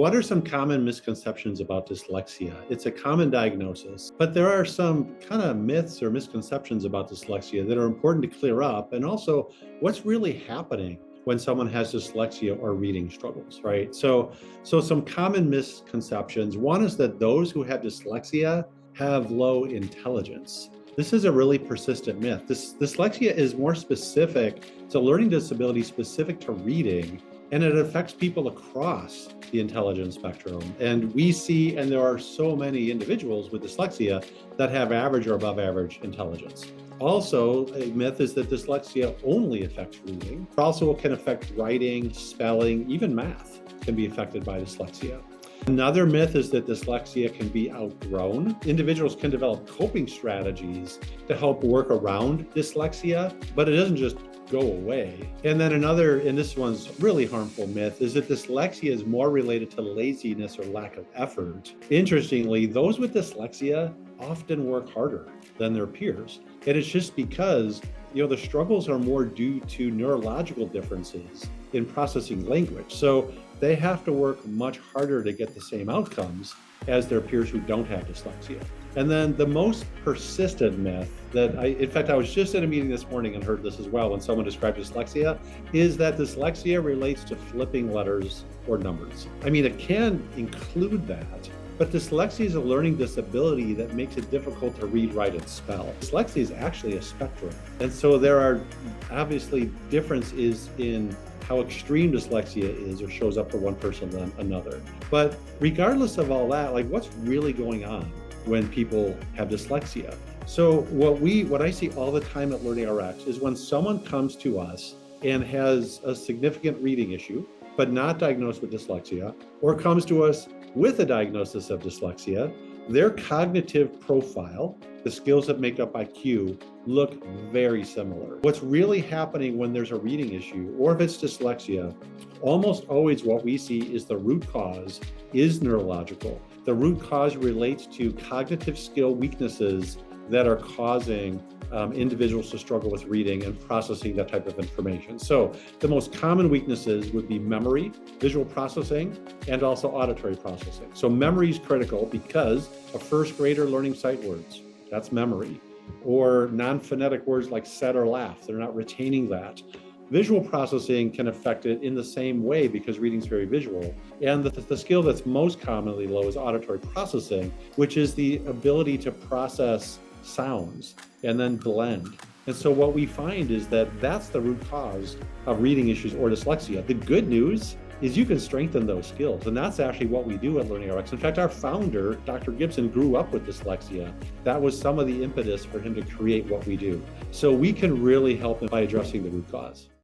What are some common misconceptions about dyslexia? It's a common diagnosis, but there are some kind of myths or misconceptions about dyslexia that are important to clear up. And also, what's really happening when someone has dyslexia or reading struggles, right? So some common misconceptions. One is that those who have dyslexia have low intelligence. This is a really persistent myth. Dyslexia is more specific to learning disability specific to reading, and it affects people across the intelligence spectrum. And we see, and there are so many individuals with dyslexia that have average or above average intelligence. Also, a myth is that dyslexia only affects reading. It also can affect writing, spelling, even math can be affected by dyslexia. Another myth is that dyslexia can be outgrown. Individuals can develop coping strategies to help work around dyslexia, but it doesn't just go away. And then another, and this one's really harmful myth, is that dyslexia is more related to laziness or lack of effort. Interestingly, those with dyslexia often work harder than their peers. And it's just because, the struggles are more due to neurological differences in processing language. So they have to work much harder to get the same outcomes as their peers who don't have dyslexia. And then the most persistent myth that I was just at a meeting this morning and heard this as well when someone described dyslexia, is that dyslexia relates to flipping letters or numbers. I mean, it can include that, but dyslexia is a learning disability that makes it difficult to read, write, and spell. Dyslexia is actually a spectrum. And so there are obviously differences in how extreme dyslexia is or shows up for one person than another. But regardless of all that, what's really going on when people have dyslexia? So what I see all the time at LearningRx is when someone comes to us and has a significant reading issue, but not diagnosed with dyslexia, or comes to us with a diagnosis of dyslexia, their cognitive profile, the skills that make up IQ, look very similar. What's really happening when there's a reading issue, or if it's dyslexia, almost always what we see is the root cause is neurological. The root cause relates to cognitive skill weaknesses that are causing individuals to struggle with reading and processing that type of information. So the most common weaknesses would be memory, visual processing, and also auditory processing. So memory is critical because a first grader learning sight words, that's memory. Or non-phonetic words like said or laugh, they're not retaining that. Visual processing can affect it in the same way because reading is very visual. And the skill that's most commonly low is auditory processing, which is the ability to process sounds and then blend. And so what we find is that that's the root cause of reading issues or dyslexia. The good news is you can strengthen those skills. And that's actually what we do at LearningRx. In fact, our founder, Dr. Gibson, grew up with dyslexia. That was some of the impetus for him to create what we do. So we can really help by addressing the root cause.